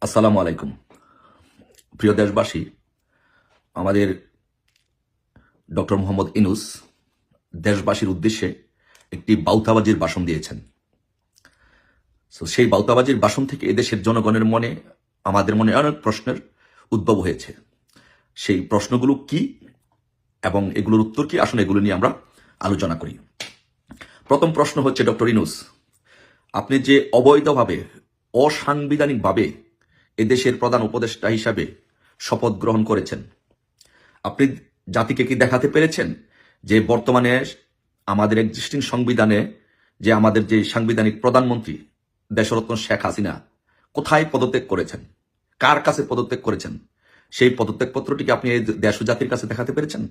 আসসালামু আলাইকুম। প্রিয় দেশবাসী, আমাদের ডক্টর মোহাম্মদ ইনুস দেশবাসীর উদ্দেশ্যে একটি বাউতাবাজির ভাষণ দিয়েছেন। সেই বাউতাবাজির ভাষণ থেকে এদেশের জনগণের মনে, আমাদের মনে অনেক প্রশ্নের উদ্ভব হয়েছে। সেই প্রশ্নগুলো কি এবং এগুলোর উত্তর কি, আসলে এগুলো নিয়ে আমরা আলোচনা করি। প্রথম প্রশ্ন হচ্ছে, ডক্টর ইনুস, আপনি যে অবৈধভাবে, অসাংবিধানিকভাবে এদেশের প্রধান উপদেষ্টা হিসাবে শপথ গ্রহণ করেছেন, আপনি জাতিকে কি দেখাতে পেরেছেন যে বর্তমানে আমাদের এক্সিস্টিং সংবিধানে যে আমাদের যে সাংবিধানিক প্রধানমন্ত্রী দেশরত্ন শেখ হাসিনা কোথায় পদত্যাগ করেছেন, কার কাছে পদত্যাগ করেছেন, সেই পদত্যাগ পত্রটিকে আপনি এই দেশ ও জাতির কাছে দেখাতে পেরেছেন?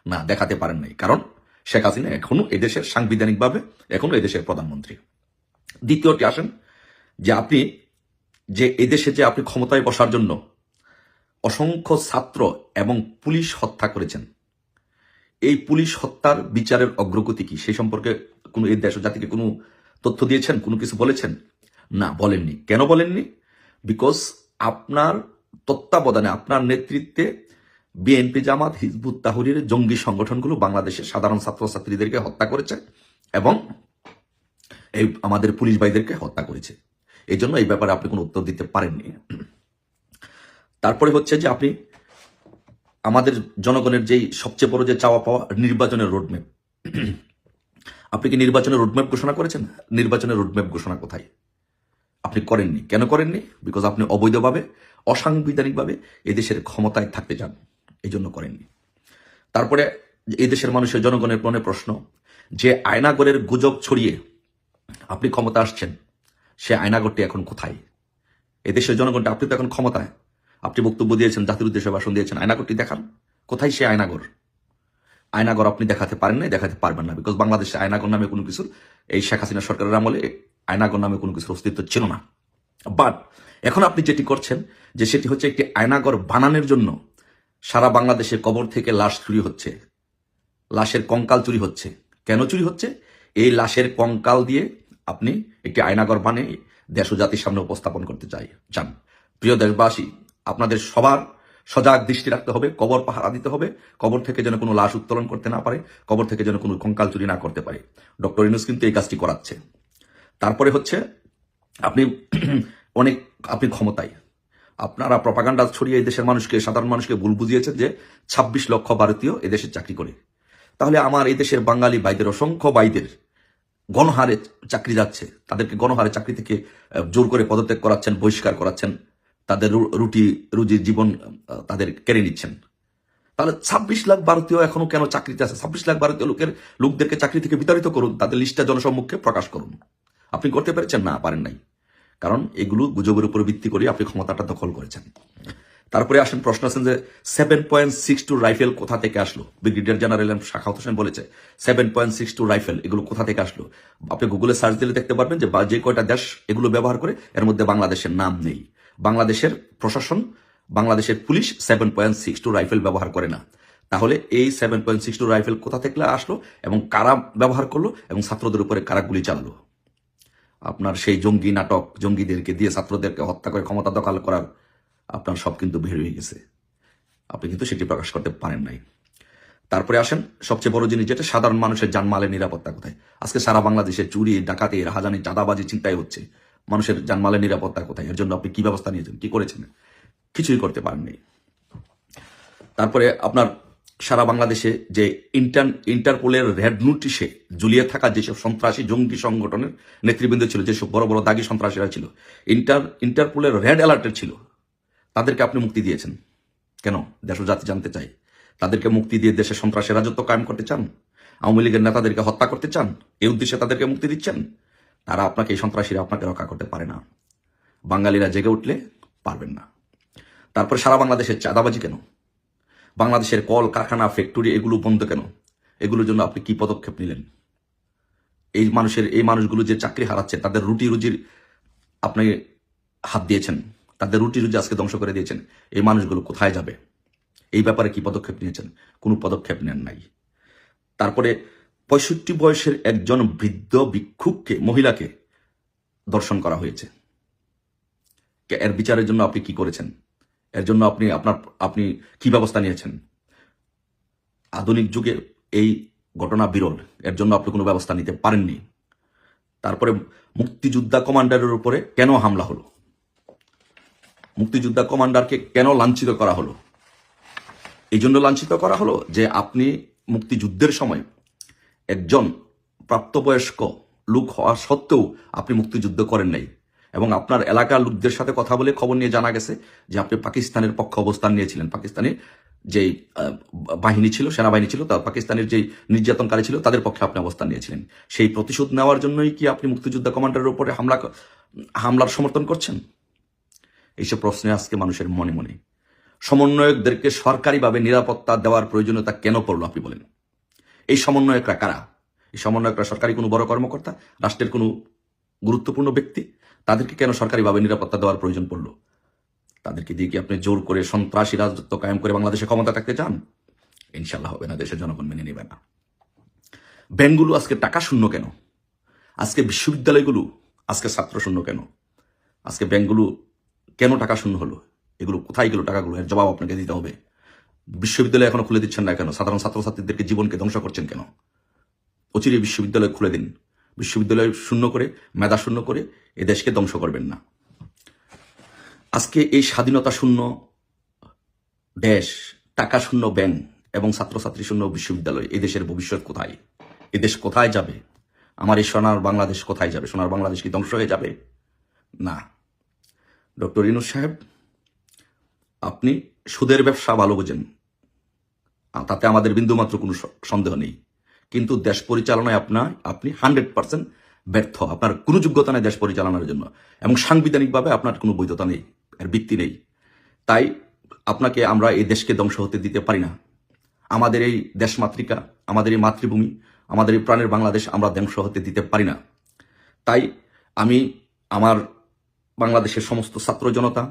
না, দেখাতে পারেন নাই, কারণ শেখ হাসিনা এখনো এদেশের সাংবিধানিকভাবে এখনো এদেশের প্রধানমন্ত্রী। দ্বিতীয়টি আসেন যে আপনি যে এদেশে যে আপনি ক্ষমতায় বসার জন্য অসংখ্য ছাত্র এবং পুলিশ হত্যা করেছেন, এই পুলিশ হত্যার বিচারের অগ্রগতি কি, সেই সম্পর্কে কোনো এই দেশ ও জাতিকে কোনো তথ্য দিয়েছেন, কোনো কিছু বলেছেন? না, বলেননি। কেন বলেননি? বিকজ আপনার তত্ত্বাবধানে, আপনার নেতৃত্বে বিএনপি, জামাত, হিজবুত তাহরীর জঙ্গি সংগঠনগুলো বাংলাদেশের সাধারণ ছাত্রছাত্রীদেরকে হত্যা করেছে এবং এই আমাদের পুলিশ ভাইদেরকে হত্যা করেছে। এই জন্য এই ব্যাপারে আপনি কোনো উত্তর দিতে পারেননি। তারপরে হচ্ছে যে আপনি আমাদের জনগণের যেই সবচেয়ে বড় যে চাওয়া পাওয়া নির্বাচনের রোডম্যাপ, আপনি কি নির্বাচনের রোডম্যাপ ঘোষণা করেছেন? নির্বাচনের রোডম্যাপ ঘোষণা কোথায়? আপনি করেননি। কেন করেননি? বিকজ আপনি অবৈধভাবে, অসাংবিধানিকভাবে এদেশের ক্ষমতায় থাকতে চান, এই জন্য করেননি। তারপরে এদেশের মানুষের জনগণের মনে প্রশ্ন, যে আয়নাগরের গুজব ছড়িয়ে আপনি ক্ষমতা আসছেন, সে আয়নাগরটি এখন কোথায়? এদেশের জনগণটা, আপনি তো এখন ক্ষমতায়, আপনি বক্তব্য দিয়েছেন, জাতির উদ্দেশ্যে ভাষণ দিয়েছেন, আয়নাগরটি দেখান কোথায় সে আয়নাগর। আয়নাগর আপনি দেখাতে পারেন না, দেখাতে পারবেন না, বিকজ বাংলাদেশে আয়নাগর নামে কোনো কিছুর, এই শেখ হাসিনা সরকারের আমলে আয়নাগর নামে কোনো কিছুর অস্তিত্ব ছিল না। বাট এখন আপনি যেটি করছেন, যে সেটি হচ্ছে একটি আয়নাগর বানানোর জন্য সারা বাংলাদেশে কবর থেকে লাশ চুরি হচ্ছে, লাশের কঙ্কাল চুরি হচ্ছে। কেন চুরি হচ্ছে? এই লাশের কঙ্কাল দিয়ে আপনি একটি আয়নাগর বানিয়ে দেশ ও জাতির সামনে উপস্থাপন করতে চান। প্রিয় দেশবাসী, আপনাদের সবার সজাগ দৃষ্টি রাখতে হবে, কবর পাহারা দিতে হবে, কবর থেকে যেন কোনো লাশ উত্তোলন করতে না পারে, কবর থেকে যেন কোনো কঙ্কাল চুরি না করতে পারে। ডক্টর ইউনূস কিন্তু এই কাজটি করাচ্ছে। তারপরে হচ্ছে আপনি অনেক, আপনি ক্ষমতায়, আপনারা প্রপাগান্ডা ছড়িয়ে এই দেশের মানুষকে, সাধারণ মানুষকে ভুল বুঝিয়েছেন যে ২৬ লক্ষ ভারতীয় এদেশে চাকরি করে। তাহলে আমার এই দেশের বাঙালি ভাইদের, অসংখ্য ভাইদের গণহারে চাকরি যাচ্ছে, তাদেরকে গণহারে চাকরি থেকে জোর করে পদত্যাগ করাচ্ছেন, বহিষ্কার করাচ্ছেন, তাদের রুজির জীবন তাদের কেড়ে নিচ্ছেন। তাহলে ২৬ লাখ ভারতীয় এখনো কেন চাকরিতে আছে? ২৬ লাখ ভারতীয় লোকদেরকে চাকরি থেকে বিতাড়িত করুন, তাদের লিস্টটা জনসম্মুখে প্রকাশ করুন। আপনি করতে পেরেছেন? না, পারেন নাই, কারণ এগুলো গুজবের উপর ভিত্তি করে আপনি ক্ষমতাটা দখল করেছেন। তারপরে আসেন, প্রশ্ন আছেন যে 7.62 রাইফেল কোথা থেকে আসলো? ব্রিগেডিয়ার জেনারেল শাখাওয়াত হোসেন বলেছে 7.62 রাইফেল, এগুলো কোথা থেকে আসলো? আপনি গুগলে সার্চ দিলে দেখতে পারবেন যে যে কয়টা দেশ এগুলো ব্যবহার করে, এর মধ্যে বাংলাদেশের নাম নেই। বাংলাদেশের প্রশাসন, বাংলাদেশের পুলিশ 7.62 রাইফেল ব্যবহার করে না। তাহলে এই 7.62 রাইফেল কোথা থেকে আসলো এবং কারা ব্যবহার করলো এবং ছাত্রদের উপরে কারা গুলি চালালো? আপনার সেই জঙ্গি নাটক, জঙ্গিদেরকে দিয়ে ছাত্রদেরকে হত্যা করে ক্ষমতা দখল করার আপনার সব কিন্তু বের হয়ে গেছে, আপনি কিন্তু সেটি প্রকাশ করতে পারেন নাই। তারপরে আসেন সবচেয়ে বড় জিনিস, যেটা সাধারণ মানুষের জানমালের নিরাপত্তা কোথায়? আজকে সারা বাংলাদেশে চুরি, ডাকাতি, রাহাজানি, চাঁদাবাজি, চিন্তাই হচ্ছে, মানুষের জানমালের নিরাপত্তা কোথায়? এর জন্য আপনি কি ব্যবস্থা নিয়েছেন, কি করেছেন? কিছুই করতে পারেননি। তারপরে আপনার সারা বাংলাদেশে যে ইন্টারপোলের রেড নোটিশে ঝুলিয়ে থাকা যেসব সন্ত্রাসী জঙ্গি সংগঠনের নেতৃবৃন্দ ছিল, যেসব বড় বড় দাগি সন্ত্রাসীরা ছিল, ইন্টারপোলের রেড অ্যালার্টের ছিল, তাদেরকে আপনি মুক্তি দিয়েছেন কেন? দেশ ও জাতি জানতে চাই। তাদেরকে মুক্তি দিয়ে দেশে সন্ত্রাসের রাজত্ব কায়েম করতে চান? আওয়ামী লীগের নেতাদেরকে হত্যা করতে চান? এই উদ্দেশ্যে তাদেরকে মুক্তি দিচ্ছেন? তারা আপনাকে, এই সন্ত্রাসীরা আপনাকে রক্ষা করতে পারে না। বাঙালিরা জেগে উঠলে পারবেন না। তারপর সারা বাংলাদেশের চাঁদাবাজি কেন? বাংলাদেশের কল কারখানা, ফ্যাক্টরি এগুলো বন্ধ কেন? এগুলোর জন্য আপনি কি পদক্ষেপ নিলেন? এই মানুষগুলো যে চাকরি হারাচ্ছে, তাদের রুটি রুজির আপনি হাত দিয়েছেন, তাদের রুটি রুজি আজকে ধ্বংস করে দিয়েছেন। এই মানুষগুলো কোথায় যাবে? এই ব্যাপারে কি পদক্ষেপ নিয়েছেন? কোনো পদক্ষেপ নেন নাই। তারপরে ৬৫ বয়সের একজন বৃদ্ধ ভিক্ষুককে, মহিলাকে ধর্ষণ করা হয়েছে। এর বিচারের জন্য আপনি কি করেছেন? এর জন্য আপনি কি ব্যবস্থা নিয়েছেন? আধুনিক যুগে এই ঘটনা বিরল, এর জন্য আপনি কোনো ব্যবস্থা নিতে পারেননি। তারপরে মুক্তিযোদ্ধা কমান্ডারের উপরে কেন হামলা হলো? মুক্তিযোদ্ধা কমান্ডারকে কেন লাঞ্ছিত করা হলো? এই জন্য লাঞ্ছিত করা হলো যে আপনি মুক্তিযুদ্ধের সময় একজন প্রাপ্তবয়স্ক লোক হওয়া সত্ত্বেও আপনি মুক্তিযুদ্ধ করেন নাই, এবং আপনার এলাকার লোকদের সাথে কথা বলে খবর নিয়ে জানা গেছে যে আপনি পাকিস্তানের পক্ষে অবস্থান নিয়েছিলেন। পাকিস্তানের যেই বাহিনী ছিল, সেনাবাহিনী ছিল, তা পাকিস্তানের যেই নির্যাতনকারী ছিল তাদের পক্ষে আপনি অবস্থান নিয়েছিলেন। সেই প্রতিশোধ নেওয়ার জন্যই কি আপনি মুক্তিযোদ্ধা কমান্ডারের উপরে হামলার সমর্থন করছেন? এইসব প্রশ্নে আজকে মানুষের মনে মনে। সমন্বয়কদেরকে সরকারিভাবে নিরাপত্তা দেওয়ার প্রয়োজনীয়তা কেন পড়লো আপনি বলেন? এই সমন্বয়করা কারা? এই সমন্বয়করা সরকারি কোনো বড় কর্মকর্তা, রাষ্ট্রের কোনো গুরুত্বপূর্ণ ব্যক্তি? তাদেরকে কেন সরকারিভাবে নিরাপত্তা দেওয়ার প্রয়োজন পড়লো? তাদেরকে দিয়ে কি আপনি জোর করে সন্ত্রাসী রাজত্ব কায়েম করে বাংলাদেশে ক্ষমতা থাকতে চান? ইনশাল্লাহ হবে না, দেশের জনগণ মেনে নেবে না। ব্যাংকগুলো আজকে টাকা শূন্য কেন? আজকে বিশ্ববিদ্যালয়গুলো আজকে ছাত্র শূন্য কেন? আজকে ব্যাংকগুলো কেন টাকা শূন্য হলো? এগুলো কোথায় গেল টাকাগুলো? এর জবাব আপনাকে দিতে হবে। বিশ্ববিদ্যালয় এখনো খুলে দিচ্ছেন না কেন? সাধারণ ছাত্রছাত্রীদেরকে জীবনকে ধ্বংস করছেন কেন? অচিরে বিশ্ববিদ্যালয় খুলে দিন। বিশ্ববিদ্যালয় শূন্য করে, মেধা শূন্য করে এ দেশকে ধ্বংস করবেন না। আজকে এই স্বাধীনতা শূন্য দেশ, টাকা শূন্য ব্যাংক এবং ছাত্রছাত্রী শূন্য বিশ্ববিদ্যালয়, এই দেশের ভবিষ্যৎ কোথায়? এ দেশ কোথায় যাবে? আমার এই সোনার বাংলাদেশ কোথায় যাবে? সোনার বাংলাদেশ কি ধ্বংস হয়ে যাবে? না। ডক্টর ইউনূস সাহেব, আপনি সুদের ব্যবসা ভালো বোঝেন, তাতে আমাদের বিন্দুমাত্র কোনো সন্দেহ নেই, কিন্তু দেশ পরিচালনায় আপনি 100% ব্যর্থ। আপনার কোনো যোগ্যতা নেই দেশ পরিচালনার জন্য, এবং সাংবিধানিকভাবে আপনার কোনো বৈধতা নেই, এর ভিত্তি নেই। তাই আপনাকে আমরা এই দেশকে ধ্বংস হতে দিতে পারি না। আমাদের এই দেশমাতৃকা, আমাদের এই মাতৃভূমি, আমাদের এই প্রাণের বাংলাদেশ আমরা ধ্বংস হতে দিতে পারি না। তাই আমি আমার বাংলাদেশের সমস্ত ছাত্র জনতা,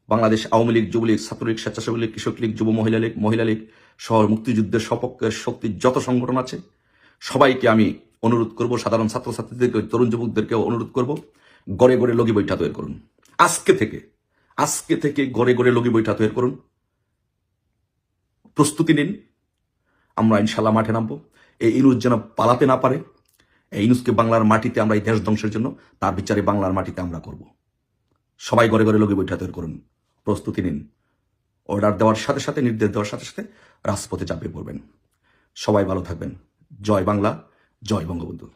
বাংলাদেশ আওয়ামী লীগ, যুবলীগ, ছাত্রলীগ, স্বেচ্ছাসেবী লীগ, কৃষক লীগ, যুব মহিলা লীগ সহ মুক্তিযুদ্ধের সপক্ষের শক্তির যত সংগঠন আছে সবাইকে আমি অনুরোধ করব, সাধারণ ছাত্রছাত্রীদেরকে, তরুণ যুবকদেরকে অনুরোধ করব, গড়ে গড়ে লগি বৈঠা তৈরি করুন। আজকে থেকে গড়ে গড়ে লগি বৈঠা তৈরি করুন। প্রস্তুতি নিন। আমরা ইনশাল্লাহ মাঠে নামবো। এই ইনুস যেন পালাতে না পারে। এই ইনুসকে বাংলার মাটিতে আমরা এই দেশ ধ্বংসের জন্য তার বিচারে বাংলার মাটিতে আমরা করব। সবাই ঘরে ঘরে লগি বৈঠা তৈরি করুন। প্রস্তুতি নিন। অর্ডার দেওয়ার সাথে সাথে, নির্দেশ দেওয়ার সাথে সাথে রাজপথে চাপিয়ে পড়বেন। সবাই ভালো থাকবেন। জয় বাংলা, জয় বঙ্গবন্ধু।